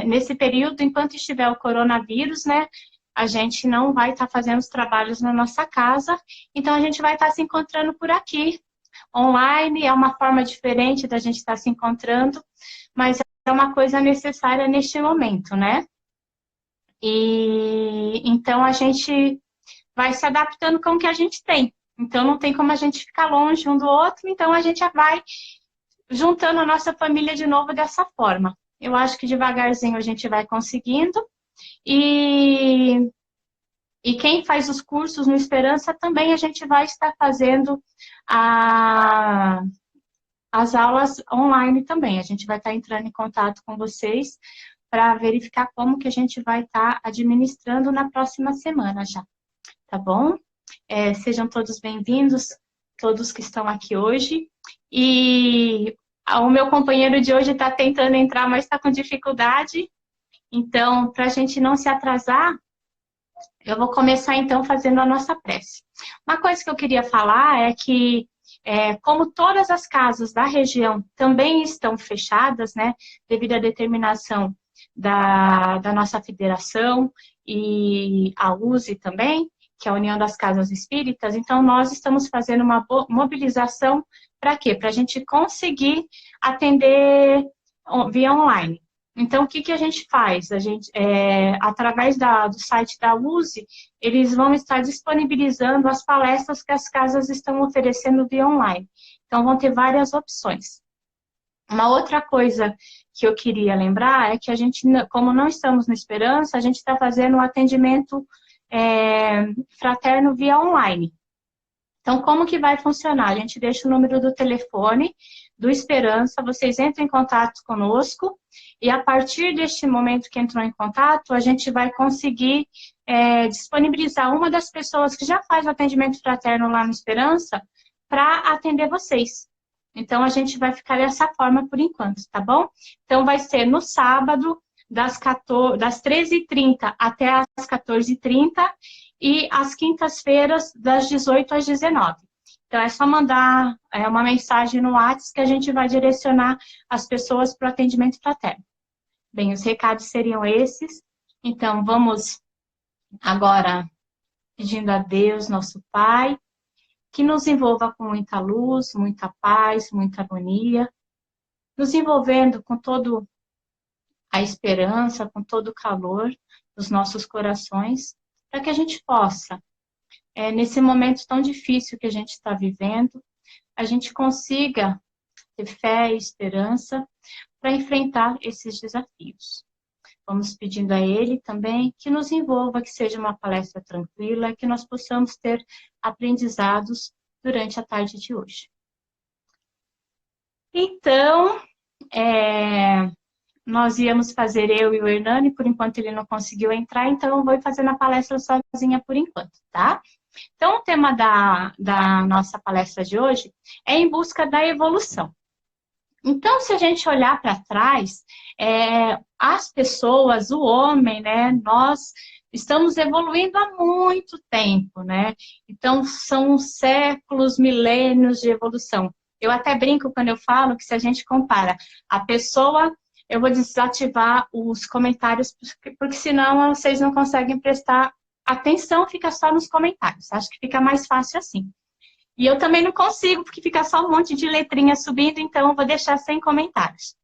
nesse período, enquanto estiver o coronavírus, né, a gente não vai estar fazendo os trabalhos na nossa casa, então a gente vai estar se encontrando por aqui. Online é uma forma diferente da gente estar se encontrando, mas é uma coisa necessária neste momento, né? E então a gente vai se adaptando com o que a gente tem. Então não tem como a gente ficar longe um do outro, então a gente vai juntando a nossa família de novo dessa forma. Eu acho que devagarzinho a gente vai conseguindo. E quem faz os cursos no Esperança também a gente vai estar fazendo as aulas online também. A gente vai estar entrando em contato com vocês para verificar como que a gente vai estar administrando na próxima semana já, tá bom? Sejam todos bem-vindos, todos que estão aqui hoje. E o meu companheiro de hoje está tentando entrar, mas está com dificuldade. Então, para a gente não se atrasar, eu vou começar então fazendo a nossa prece. Uma coisa que eu queria falar é que, como todas as casas da região também estão fechadas, né, devido à determinação da nossa federação e a USE também, que é a União das Casas Espíritas, então nós estamos fazendo uma mobilização para quê? Para a gente conseguir atender via online. Então, o que a gente faz? A gente, através do site da USE, eles vão estar disponibilizando as palestras que as casas estão oferecendo via online. Então, vão ter várias opções. Uma outra coisa que eu queria lembrar é que a gente, como não estamos no Esperança, a gente está fazendo um atendimento fraterno via online. Então, como que vai funcionar? A gente deixa o número do telefone do Esperança, vocês entram em contato conosco e a partir deste momento que entrou em contato, a gente vai conseguir disponibilizar uma das pessoas que já faz o atendimento fraterno lá no Esperança para atender vocês. Então, a gente vai ficar dessa forma por enquanto, tá bom? Então, vai ser no sábado, das 13h30 até as 14h30 e às quintas-feiras, das 18 às 19. Então, é só mandar uma mensagem no WhatsApp que a gente vai direcionar as pessoas para o atendimento fraterno. Bem, os recados seriam esses. Então, vamos agora pedindo a Deus, nosso Pai, que nos envolva com muita luz, muita paz, muita harmonia, nos envolvendo com toda a esperança, com todo o calor dos nossos corações, para que a gente possa, nesse momento tão difícil que a gente está vivendo, a gente consiga ter fé e esperança para enfrentar esses desafios. Vamos pedindo a Ele também que nos envolva, que seja uma palestra tranquila, que nós possamos ter aprendizados durante a tarde de hoje. Então, nós íamos fazer eu e o Hernani, por enquanto ele não conseguiu entrar, então eu vou fazer a palestra sozinha por enquanto, tá? Então, o tema da nossa palestra de hoje é em busca da evolução. Então, se a gente olhar para trás, as pessoas, o homem, né, nós estamos evoluindo há muito tempo, né? Então, são séculos, milênios de evolução. Eu até brinco quando eu falo que se a gente compara a pessoa, eu vou desativar os comentários, porque senão vocês não conseguem prestar atenção, fica só nos comentários. Acho que fica mais fácil assim. E eu também não consigo, porque fica só um monte de letrinha subindo, então eu vou deixar sem comentários.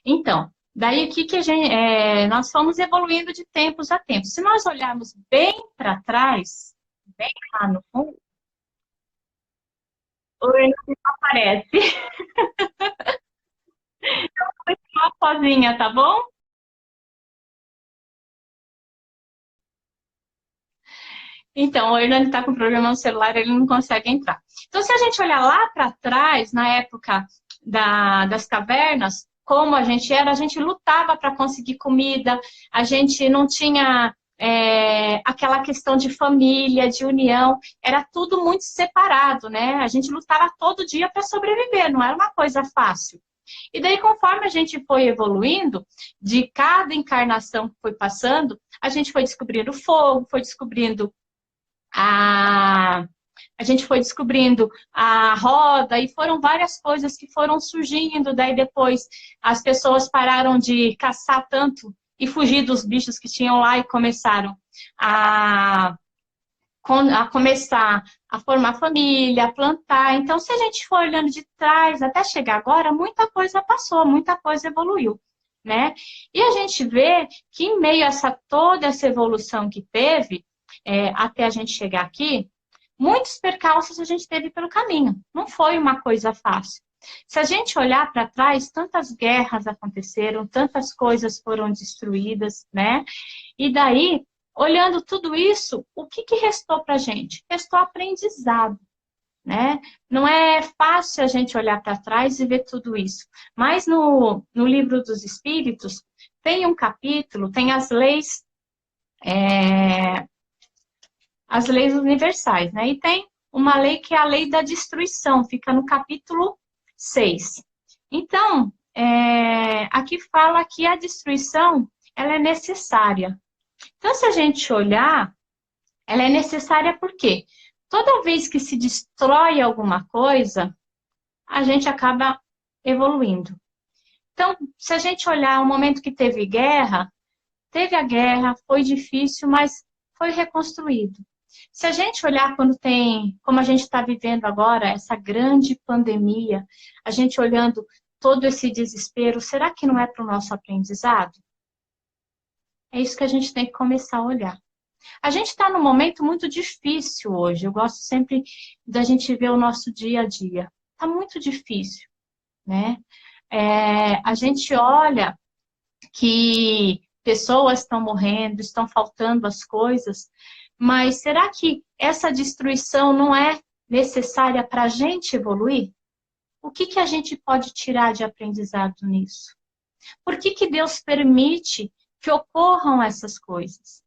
Então, daí o que a gente, nós fomos evoluindo de tempos a tempos. Se nós olharmos bem para trás, bem lá no fundo, o Renan não aparece. Então, eu vou continuar sozinha, tá bom? Então, o Hernani está com problema no celular, ele não consegue entrar. Então, se a gente olhar lá para trás, na época das cavernas, como a gente era, a gente lutava para conseguir comida, a gente não tinha aquela questão de família, de união, era tudo muito separado, né? A gente lutava todo dia para sobreviver, não era uma coisa fácil. E daí, conforme a gente foi evoluindo, de cada encarnação que foi passando, a gente foi descobrindo fogo, foi descobrindo a a gente foi descobrindo a roda e foram várias coisas que foram surgindo. Daí depois as pessoas pararam de caçar tanto e fugir dos bichos que tinham lá e começaram a começar a formar família, a plantar. Então, se a gente for olhando de trás até chegar agora, muita coisa passou, muita coisa evoluiu, né? E a gente vê que em meio a toda essa evolução que teve, até a gente chegar aqui, muitos percalços a gente teve pelo caminho. Não foi uma coisa fácil. Se a gente olhar para trás, tantas guerras aconteceram, tantas coisas foram destruídas, né? E daí, olhando tudo isso, o que restou para a gente? Restou aprendizado, né? Não é fácil a gente olhar para trás e ver tudo isso. Mas no Livro dos Espíritos, tem um capítulo, tem as leis universais, né? E tem uma lei que é a lei da destruição, fica no capítulo 6. Então, aqui fala que a destruição, ela é necessária. Então, se a gente olhar, ela é necessária porque toda vez que se destrói alguma coisa, a gente acaba evoluindo. Então, se a gente olhar o momento que teve a guerra, foi difícil, mas foi reconstruído. Se a gente olhar quando tem, como a gente está vivendo agora, essa grande pandemia, a gente olhando todo esse desespero, será que não é para o nosso aprendizado? É isso que a gente tem que começar a olhar. A gente está num momento muito difícil hoje. Eu gosto sempre da gente ver o nosso dia a dia. Está muito difícil, né? A gente olha que pessoas estão morrendo, estão faltando as coisas, mas será que essa destruição não é necessária para a gente evoluir? O que a gente pode tirar de aprendizado nisso? Por que Deus permite que ocorram essas coisas?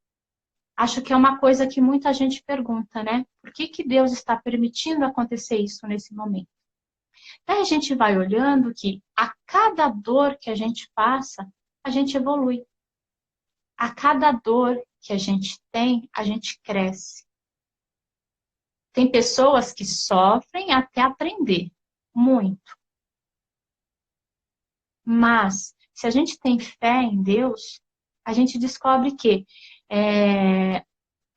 Acho que é uma coisa que muita gente pergunta, né? Por que Deus está permitindo acontecer isso nesse momento? Daí a gente vai olhando que a cada dor que a gente passa, a gente evolui. A cada dor que a gente tem, a gente cresce. Tem pessoas que sofrem até aprender, muito. Mas, se a gente tem fé em Deus, a gente descobre que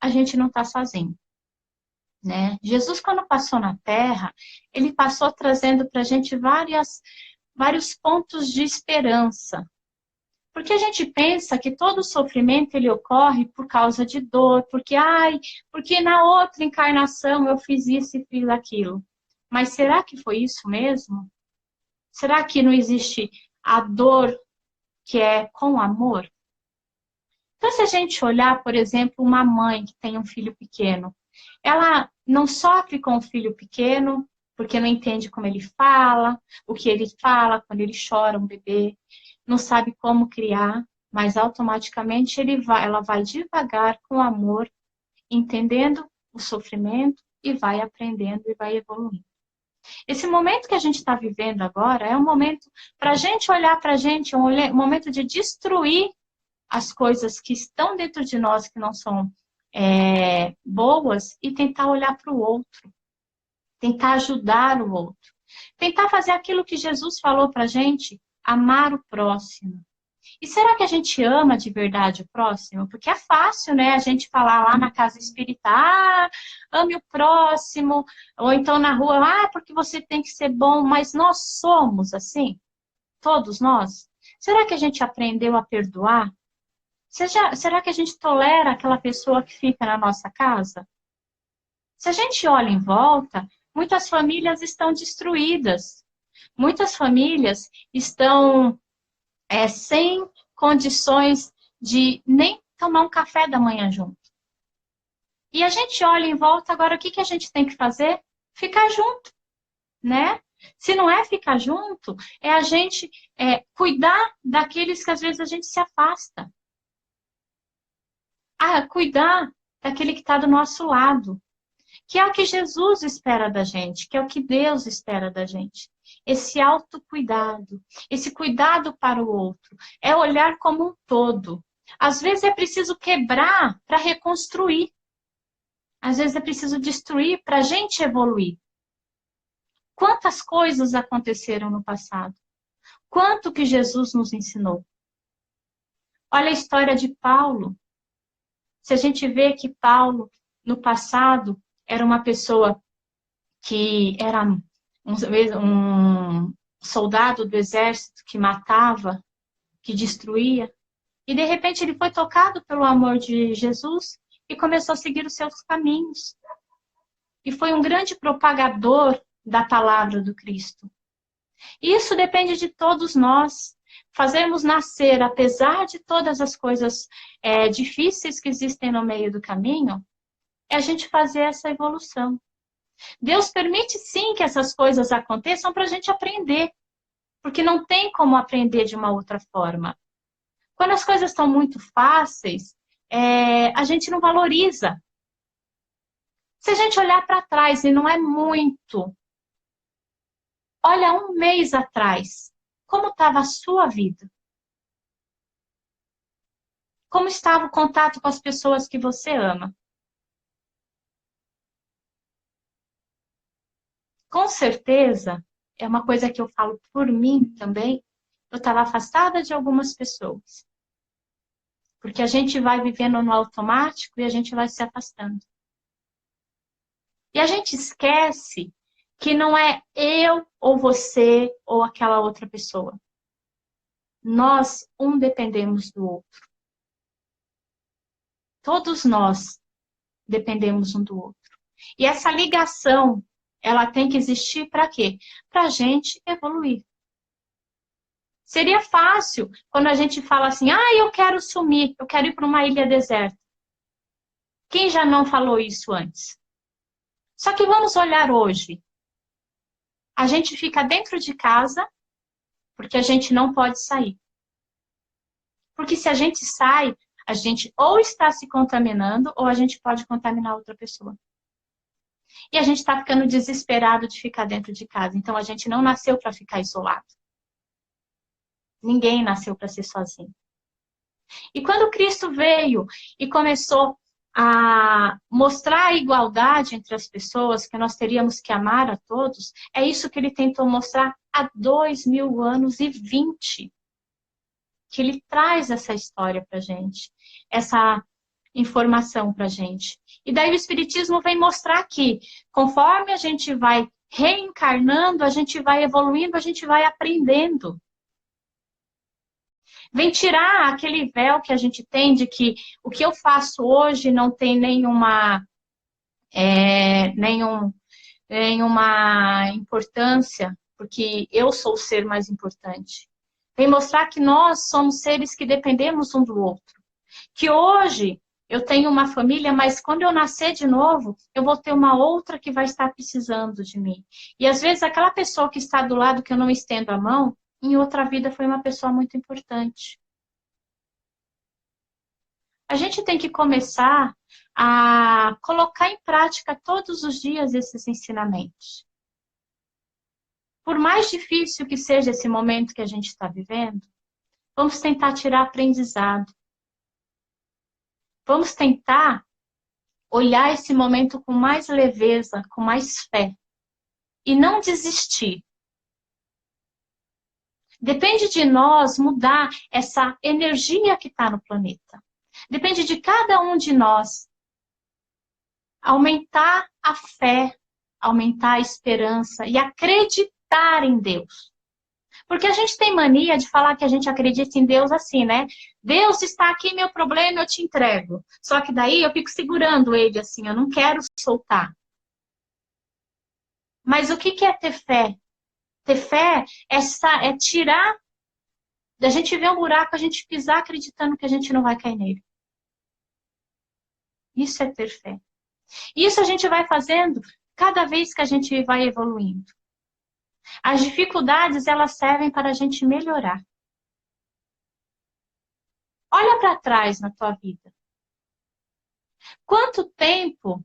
a gente não está sozinho. Né? Jesus, quando passou na Terra, ele passou trazendo para a gente vários pontos de esperança. Porque a gente pensa que todo sofrimento ele ocorre por causa de dor, porque na outra encarnação eu fiz isso e fiz aquilo. Mas será que foi isso mesmo? Será que não existe a dor que é com amor? Então, se a gente olhar, por exemplo, uma mãe que tem um filho pequeno, ela não sofre com o filho pequeno porque não entende como ele fala, o que ele fala quando ele chora, um bebê, não sabe como criar, mas automaticamente ela vai devagar, com amor, entendendo o sofrimento e vai aprendendo e vai evoluindo. Esse momento que a gente está vivendo agora é um momento para a gente olhar para a gente, um momento de destruir as coisas que estão dentro de nós que não são boas e tentar olhar para o outro, tentar ajudar o outro, tentar fazer aquilo que Jesus falou para a gente, amar o próximo. E será que a gente ama de verdade o próximo? Porque é fácil, né, a gente falar lá na casa espírita, ame o próximo, ou então na rua, porque você tem que ser bom, mas nós somos assim? Todos nós? Será que a gente aprendeu a perdoar? Será que a gente tolera aquela pessoa que fica na nossa casa? Se a gente olha em volta, muitas famílias estão destruídas. Muitas famílias estão sem condições de nem tomar um café da manhã junto. E a gente olha em volta, agora o que a gente tem que fazer? Ficar junto, né? Se não é ficar junto, é a gente cuidar daqueles que às vezes a gente se afasta. Cuidar daquele que está do nosso lado. Que é o que Jesus espera da gente, que é o que Deus espera da gente. Esse autocuidado, esse cuidado para o outro, é olhar como um todo. Às vezes é preciso quebrar para reconstruir. Às vezes é preciso destruir para a gente evoluir. Quantas coisas aconteceram no passado? Quanto que Jesus nos ensinou? Olha a história de Paulo. Se a gente vê que Paulo, no passado, era uma pessoa que era um soldado do exército que matava, que destruía, e de repente ele foi tocado pelo amor de Jesus e começou a seguir os seus caminhos. E foi um grande propagador da palavra do Cristo. Isso depende de todos nós. Fazermos nascer, apesar de todas as coisas difíceis que existem no meio do caminho, é a gente fazer essa evolução. Deus permite sim que essas coisas aconteçam para a gente aprender, porque não tem como aprender de uma outra forma. Quando as coisas estão muito fáceis, a gente não valoriza. Se a gente olhar para trás, e não é muito, olha um mês atrás, como estava a sua vida? Como estava o contato com as pessoas que você ama? Com certeza, é uma coisa que eu falo por mim também, eu estava afastada de algumas pessoas. Porque a gente vai vivendo no automático e a gente vai se afastando. E a gente esquece que não é eu ou você ou aquela outra pessoa. Nós, um dependemos do outro. Todos nós dependemos um do outro. E essa ligação, ela tem que existir para quê? Para a gente evoluir. Seria fácil quando a gente fala assim, eu quero sumir, eu quero ir para uma ilha deserta. Quem já não falou isso antes? Só que vamos olhar hoje. A gente fica dentro de casa porque a gente não pode sair. Porque se a gente sai, a gente ou está se contaminando ou a gente pode contaminar outra pessoa. E a gente está ficando desesperado de ficar dentro de casa. Então a gente não nasceu para ficar isolado. Ninguém nasceu para ser sozinho. E quando Cristo veio e começou a mostrar a igualdade entre as pessoas, que nós teríamos que amar a todos, é isso que ele tentou mostrar há 2000 anos e 20. Que ele traz essa história para a gente, essa informação para a gente. E daí o Espiritismo vem mostrar que, conforme a gente vai reencarnando, a gente vai evoluindo, a gente vai aprendendo. Vem tirar aquele véu que a gente tem de que o que eu faço hoje não tem nenhuma importância, porque eu sou o ser mais importante. Vem mostrar que nós somos seres que dependemos um do outro. Que hoje eu tenho uma família, mas quando eu nascer de novo, eu vou ter uma outra que vai estar precisando de mim. E às vezes aquela pessoa que está do lado que eu não estendo a mão, em outra vida foi uma pessoa muito importante. A gente tem que começar a colocar em prática todos os dias esses ensinamentos. Por mais difícil que seja esse momento que a gente está vivendo, vamos tentar tirar aprendizado. Vamos tentar olhar esse momento com mais leveza, com mais fé. E não desistir. Depende de nós mudar essa energia que está no planeta. Depende de cada um de nós aumentar a fé, aumentar a esperança e acreditar em Deus. Porque a gente tem mania de falar que a gente acredita em Deus assim, né? Deus está aqui, meu problema, eu te entrego. Só que daí eu fico segurando ele assim, eu não quero soltar. Mas o que é ter fé? Ter fé é tirar da gente ver um buraco, a gente pisar acreditando que a gente não vai cair nele. Isso é ter fé. Isso a gente vai fazendo cada vez que a gente vai evoluindo. As dificuldades, elas servem para a gente melhorar. Olha para trás na tua vida. Quanto tempo,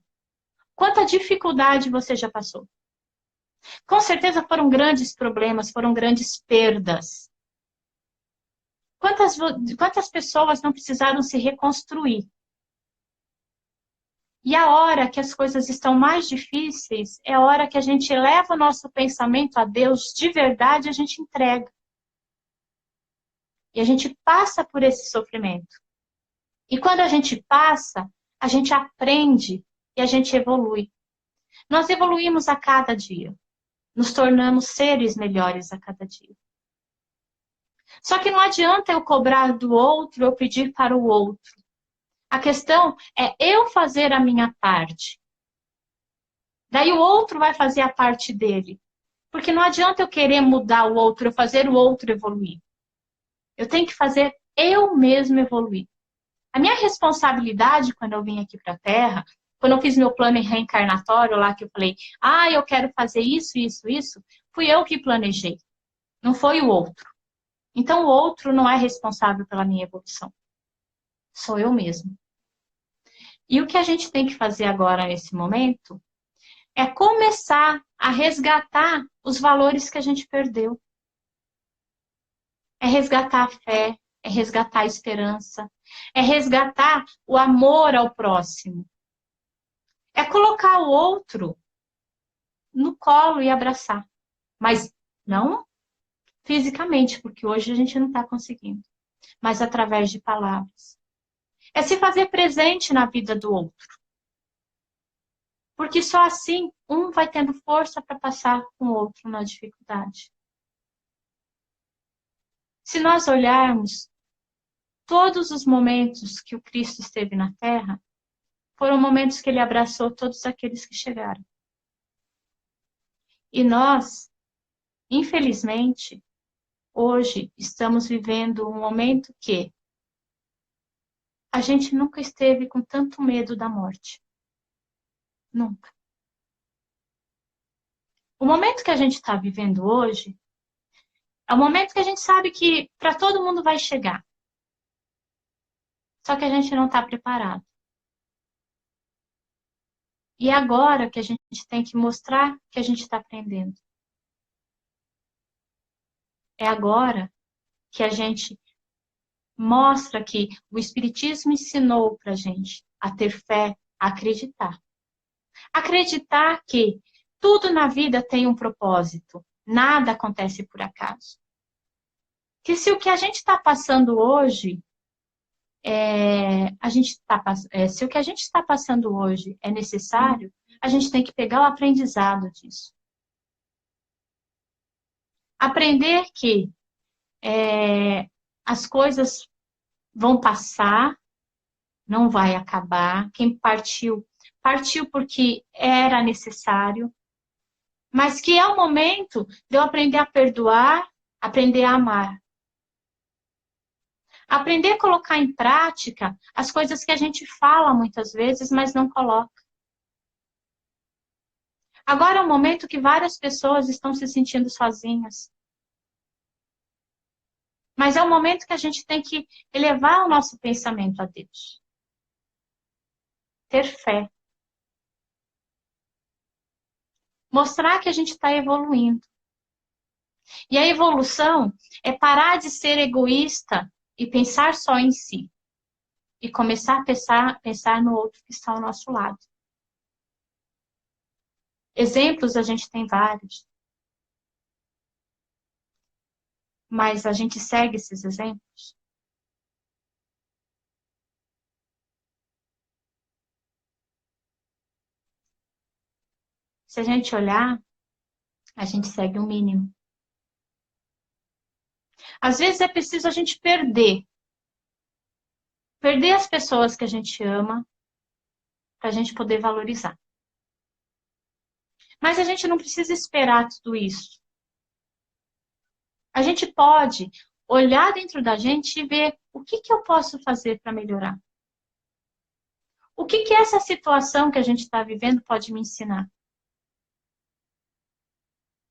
quanta dificuldade você já passou? Com certeza foram grandes problemas, foram grandes perdas. Quantas pessoas não precisaram se reconstruir? E a hora que as coisas estão mais difíceis é a hora que a gente eleva o nosso pensamento a Deus de verdade, a gente entrega. E a gente passa por esse sofrimento. E quando a gente passa, a gente aprende e a gente evolui. Nós evoluímos a cada dia. Nos tornamos seres melhores a cada dia. Só que não adianta eu cobrar do outro, eu pedir para o outro. A questão é eu fazer a minha parte. Daí o outro vai fazer a parte dele. Porque não adianta eu querer mudar o outro, eu fazer o outro evoluir. Eu tenho que fazer eu mesmo evoluir. A minha responsabilidade quando eu vim aqui para a Terra, quando eu fiz meu plano reencarnatório lá, que eu falei, eu quero fazer isso, isso, isso, fui eu que planejei. Não foi o outro. Então o outro não é responsável pela minha evolução. Sou eu mesmo. E o que a gente tem que fazer agora nesse momento é começar a resgatar os valores que a gente perdeu. É resgatar a fé, é resgatar a esperança, é resgatar o amor ao próximo. É colocar o outro no colo e abraçar. Mas não fisicamente, porque hoje a gente não está conseguindo. Mas através de palavras. É se fazer presente na vida do outro. Porque só assim um vai tendo força para passar com o outro na dificuldade. Se nós olharmos todos os momentos que o Cristo esteve na Terra, foram momentos que ele abraçou todos aqueles que chegaram. E nós, infelizmente, hoje estamos vivendo um momento que a gente nunca esteve com tanto medo da morte. Nunca. O momento que a gente está vivendo hoje é o momento que a gente sabe que para todo mundo vai chegar. Só que a gente não está preparado. E é agora que a gente tem que mostrar que a gente está aprendendo. É agora que a gente mostra que o Espiritismo ensinou para a gente a ter fé, a acreditar. Acreditar que tudo na vida tem um propósito. Nada acontece por acaso. Que se o que a gente está passando hoje se o que a gente está passando hoje é necessário, a gente tem que pegar o aprendizado disso. Aprender que as coisas vão passar, não vai acabar. Quem partiu, partiu porque era necessário. Mas que é o momento de eu aprender a perdoar, aprender a amar. Aprender a colocar em prática as coisas que a gente fala muitas vezes, mas não coloca. Agora é o momento que várias pessoas estão se sentindo sozinhas. Mas é o momento que a gente tem que elevar o nosso pensamento a Deus. Ter fé. Mostrar que a gente está evoluindo. E a evolução é parar de ser egoísta e pensar só em si. E começar a pensar no outro que está ao nosso lado. Exemplos a gente tem vários. Mas a gente segue esses exemplos? Se a gente olhar, a gente segue o mínimo. Às vezes é preciso a gente perder. Perder as pessoas que a gente ama para a gente poder valorizar. Mas a gente não precisa esperar tudo isso. A gente pode olhar dentro da gente e ver o que eu posso fazer para melhorar. O que essa situação que a gente está vivendo pode me ensinar?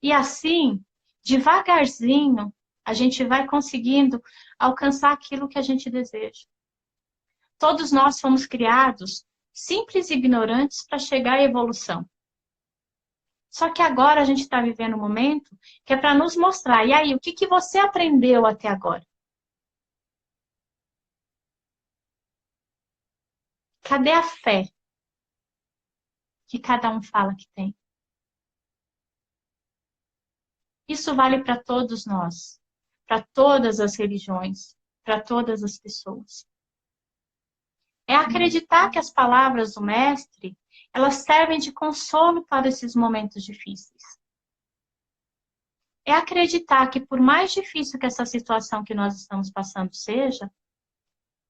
E assim, devagarzinho, a gente vai conseguindo alcançar aquilo que a gente deseja. Todos nós fomos criados simples e ignorantes para chegar à evolução. Só que agora a gente está vivendo um momento que é para nos mostrar. E aí, o que você aprendeu até agora? Cadê a fé? que cada um fala que tem. Isso vale para todos nós, para todas as religiões, para todas as pessoas. É acreditar que as palavras do Mestre, elas servem de consolo para esses momentos difíceis. É acreditar que por mais difícil que essa situação que nós estamos passando seja,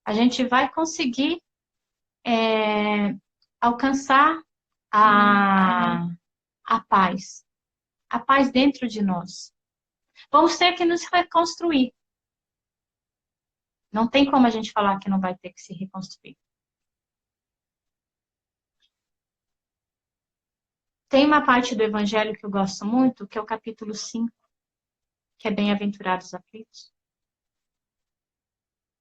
a gente vai conseguir alcançar a paz. A paz dentro de nós. Vamos ter que nos reconstruir. Não tem como a gente falar que não vai ter que se reconstruir. Tem uma parte do Evangelho que eu gosto muito, que é o capítulo 5, que é Bem-aventurados aflitos,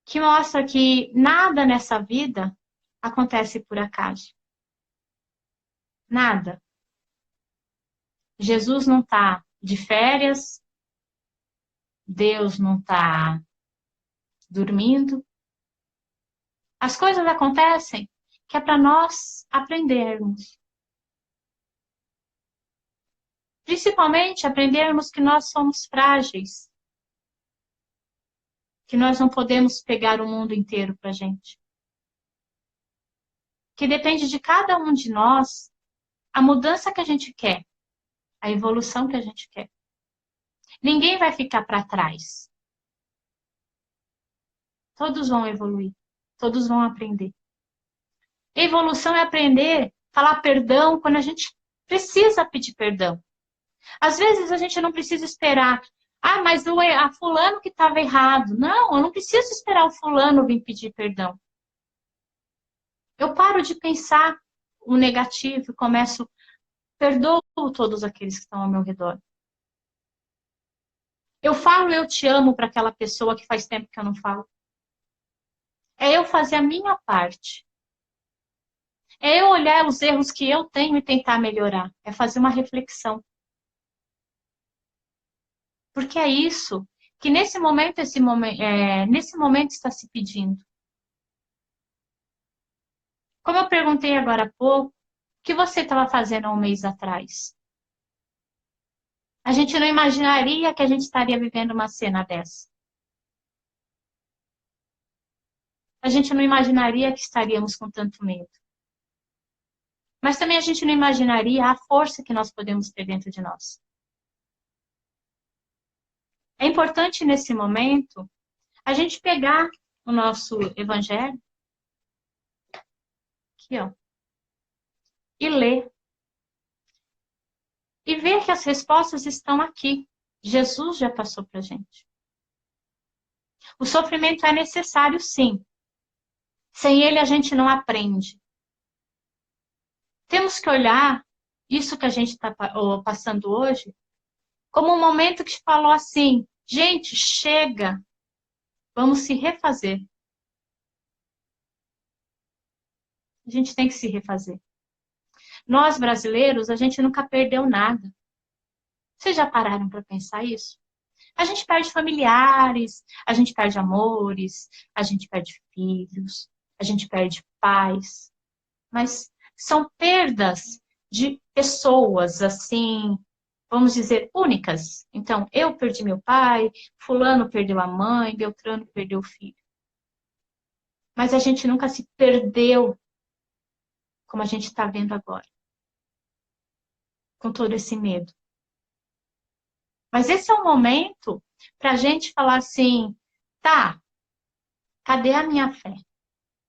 que mostra que nada nessa vida acontece por acaso. Nada. Jesus não está de férias, Deus não está dormindo. As coisas acontecem que é para nós aprendermos. Principalmente aprendermos que nós somos frágeis, que nós não podemos pegar o mundo inteiro para a gente. Que depende de cada um de nós a mudança que a gente quer, a evolução que a gente quer. Ninguém vai ficar para trás. Todos vão evoluir, todos vão aprender. Evolução é aprender, falar perdão quando a gente precisa pedir perdão. Às vezes a gente não precisa esperar. Ah, mas a fulano que estava errado. Não, eu não preciso esperar o fulano vir pedir perdão. Eu paro de pensar o negativo e começo, perdoo todos aqueles que estão ao meu redor. Eu falo eu te amo para aquela pessoa que faz tempo que eu não falo. É eu fazer a minha parte. É eu olhar os erros que eu tenho e tentar melhorar. É fazer uma reflexão. Porque é isso que nesse momento está se pedindo. Como eu perguntei agora há pouco, o que você estava fazendo há um mês atrás? A gente não imaginaria que a gente estaria vivendo uma cena dessa. A gente não imaginaria que estaríamos com tanto medo. Mas também a gente não imaginaria a força que nós podemos ter dentro de nós. É importante nesse momento a gente pegar o nosso evangelho aqui, ó, e ler. E ver que as respostas estão aqui. Jesus já passou para a gente. O sofrimento é necessário, sim. Sem ele a gente não aprende. Temos que olhar isso que a gente está passando hoje como um momento que falou assim, gente, chega, vamos se refazer. A gente tem que se refazer. Nós, brasileiros, a gente nunca perdeu nada. Vocês já pararam para pensar isso? A gente perde familiares, a gente perde amores, a gente perde filhos, a gente perde pais. Mas são perdas de pessoas, assim, vamos dizer, únicas. Então, eu perdi meu pai, fulano perdeu a mãe, Beltrano perdeu o filho. Mas a gente nunca se perdeu como a gente está vendo agora. Com todo esse medo. Mas esse é o momento para a gente falar assim, tá, cadê a minha fé?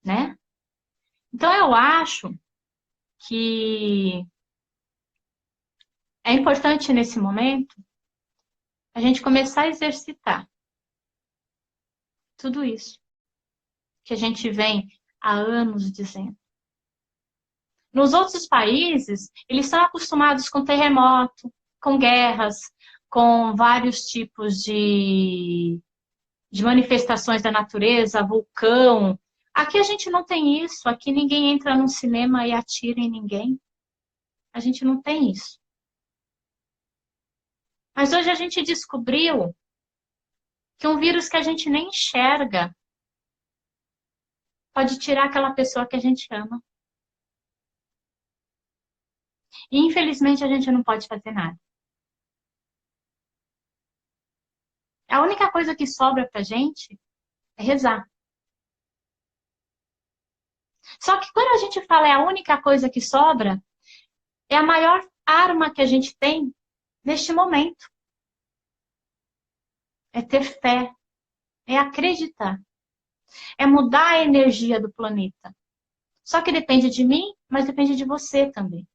Né? Então, eu acho que é importante nesse momento a gente começar a exercitar tudo isso que a gente vem há anos dizendo. Nos outros países, eles estão acostumados com terremoto, com guerras, com vários tipos de manifestações da natureza, vulcão. Aqui a gente não tem isso. Aqui ninguém entra num cinema e atira em ninguém. A gente não tem isso. Mas hoje a gente descobriu que um vírus que a gente nem enxerga pode tirar aquela pessoa que a gente ama. E infelizmente a gente não pode fazer nada. A única coisa que sobra pra gente é rezar. Só que quando a gente fala é a única coisa que sobra, é a maior arma que a gente tem neste momento. É ter fé, é acreditar, é mudar a energia do planeta. Só que depende de mim, mas depende de você também.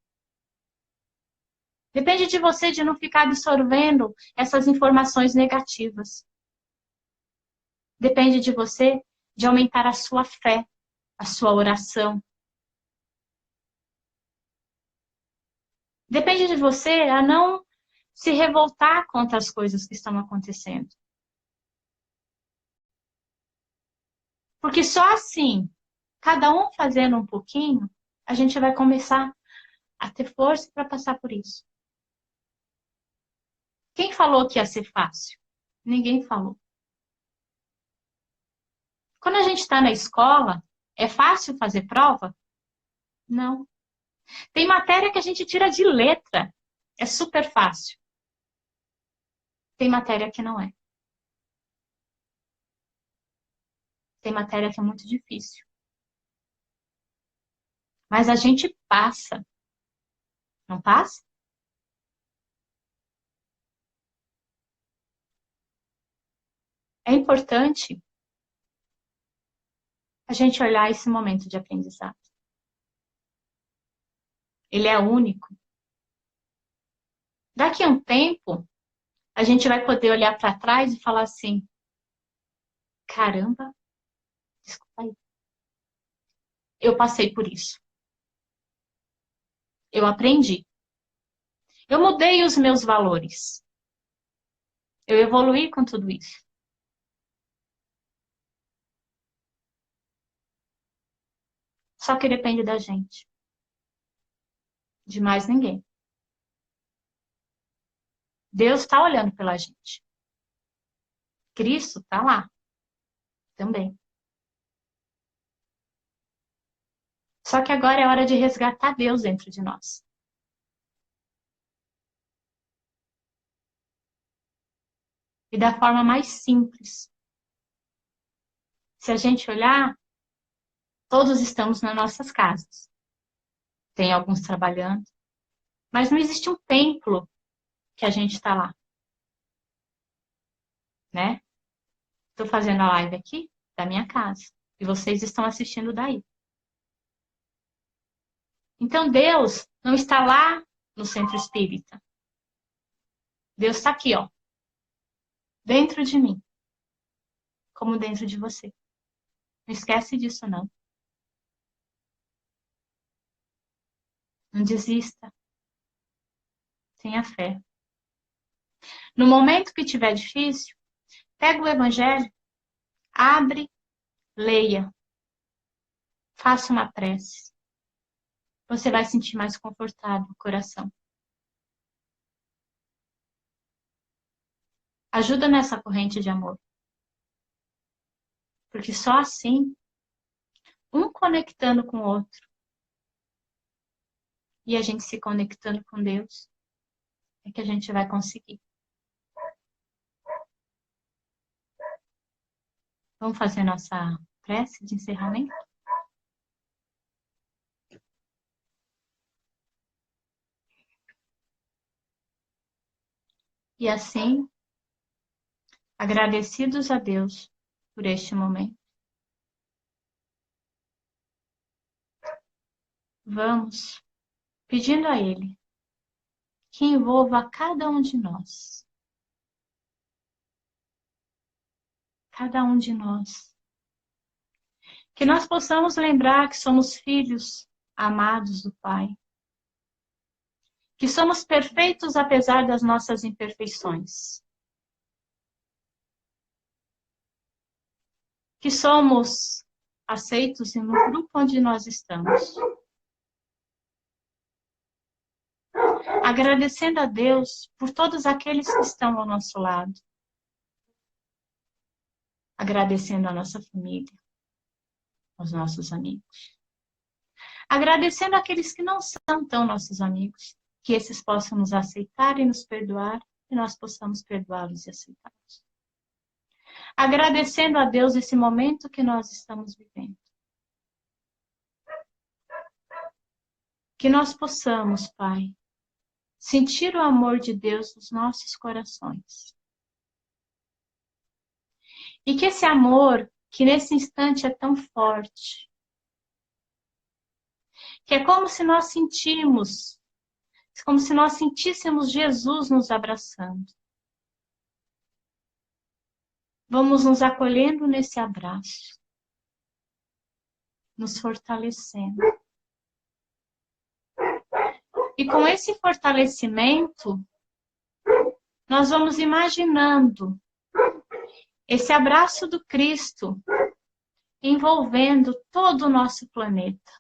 Depende de você de não ficar absorvendo essas informações negativas. Depende de você de aumentar a sua fé, a sua oração. Depende de você a não se revoltar contra as coisas que estão acontecendo. Porque só assim, cada um fazendo um pouquinho, a gente vai começar a ter força para passar por isso. Quem falou que ia ser fácil? Ninguém falou. Quando a gente está na escola, é fácil fazer prova? Não. Tem matéria que a gente tira de letra. É super fácil. Tem matéria que não é. Tem matéria que é muito difícil. Mas a gente passa. Não passa? É importante a gente olhar esse momento de aprendizado. Ele é único. Daqui a um tempo, a gente vai poder olhar para trás e falar assim: caramba, desculpa aí, eu passei por isso. Eu aprendi. Eu mudei os meus valores. Eu evoluí com tudo isso. Só que depende da gente. De mais ninguém. Deus está olhando pela gente. Cristo está lá também. Só que agora é hora de resgatar Deus dentro de nós. E da forma mais simples. Se a gente olhar, todos estamos nas nossas casas. Tem alguns trabalhando. Mas não existe um templo que a gente está lá, né? Estou fazendo a live aqui da minha casa. E vocês estão assistindo daí. Então Deus não está lá no centro espírita. Deus está aqui, ó. Dentro de mim. Como dentro de você. Não esquece disso, não. Não desista. Tenha fé. No momento que tiver difícil, pega o evangelho, abre, leia. Faça uma prece. Você vai sentir mais confortável o coração. Ajuda nessa corrente de amor. Porque só assim, um conectando com o outro, e a gente se conectando com Deus, é que a gente vai conseguir. Vamos fazer nossa prece de encerramento? E assim, agradecidos a Deus por este momento, vamos pedindo a Ele que envolva cada um de nós. Cada um de nós. Que nós possamos lembrar que somos filhos amados do Pai. Que somos perfeitos apesar das nossas imperfeições. Que somos aceitos no grupo onde nós estamos. Agradecendo a Deus por todos aqueles que estão ao nosso lado. Agradecendo a nossa família, aos nossos amigos. Agradecendo aqueles que não são tão nossos amigos, que esses possam nos aceitar e nos perdoar, e nós possamos perdoá-los e aceitá-los. Agradecendo a Deus esse momento que nós estamos vivendo. Que nós possamos, Pai, sentir o amor de Deus nos nossos corações. E que esse amor, que nesse instante é tão forte, que é como se nós sentíssemos Jesus nos abraçando. Vamos nos acolhendo nesse abraço, nos fortalecendo. E com esse fortalecimento, nós vamos imaginando esse abraço do Cristo envolvendo todo o nosso planeta,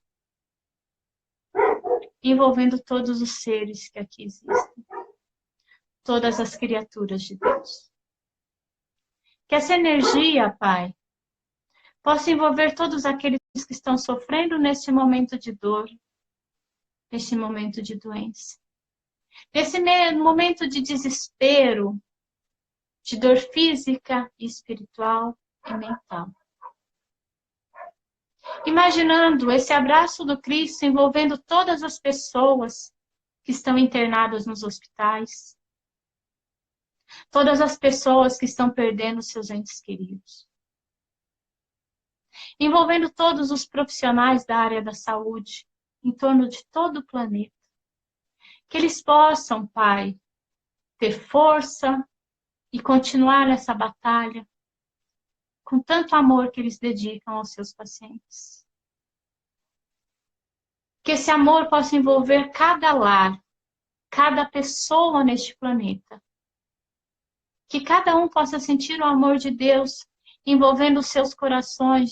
envolvendo todos os seres que aqui existem, todas as criaturas de Deus. Que essa energia, Pai, possa envolver todos aqueles que estão sofrendo neste momento de dor, neste momento de doença, nesse momento de desespero, de dor física, espiritual e mental. Imaginando esse abraço do Cristo envolvendo todas as pessoas que estão internadas nos hospitais, todas as pessoas que estão perdendo seus entes queridos, envolvendo todos os profissionais da área da saúde, em torno de todo o planeta. Que eles possam, Pai, ter força e continuar nessa batalha com tanto amor que eles dedicam aos seus pacientes. Que esse amor possa envolver cada lar, cada pessoa neste planeta. Que cada um possa sentir o amor de Deus envolvendo os seus corações,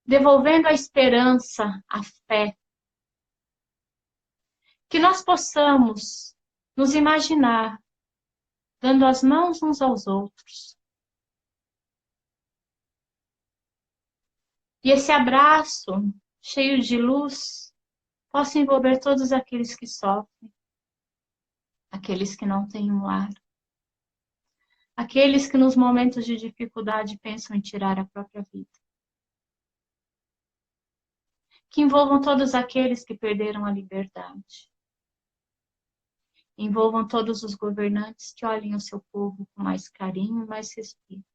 devolvendo a esperança, a fé. Que nós possamos nos imaginar dando as mãos uns aos outros. E esse abraço, cheio de luz, possa envolver todos aqueles que sofrem, aqueles que não têm um lar, aqueles que nos momentos de dificuldade pensam em tirar a própria vida. Que envolvam todos aqueles que perderam a liberdade. Envolvam todos os governantes que olhem o seu povo com mais carinho e mais respeito.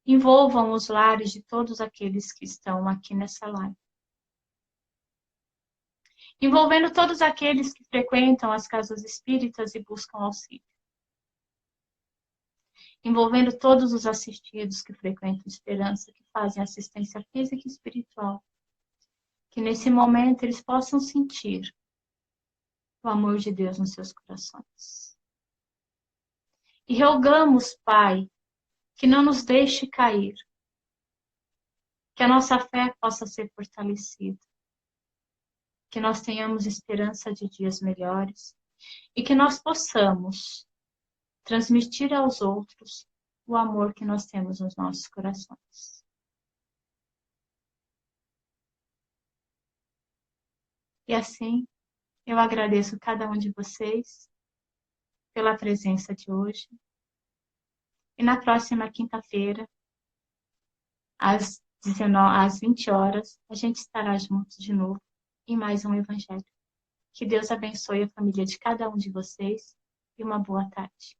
Envolvam os lares de todos aqueles que estão aqui nessa live. Envolvendo todos aqueles que frequentam as casas espíritas e buscam auxílio. Envolvendo todos os assistidos que frequentam Esperança, que fazem assistência física e espiritual. Que nesse momento eles possam sentir o amor de Deus nos seus corações. E rogamos, Pai, que não nos deixe cair, que a nossa fé possa ser fortalecida, que nós tenhamos esperança de dias melhores e que nós possamos transmitir aos outros o amor que nós temos nos nossos corações. E assim, eu agradeço cada um de vocês pela presença de hoje. E na próxima quinta-feira, às 20 horas, a gente estará juntos de novo em mais um Evangelho. Que Deus abençoe a família de cada um de vocês e uma boa tarde.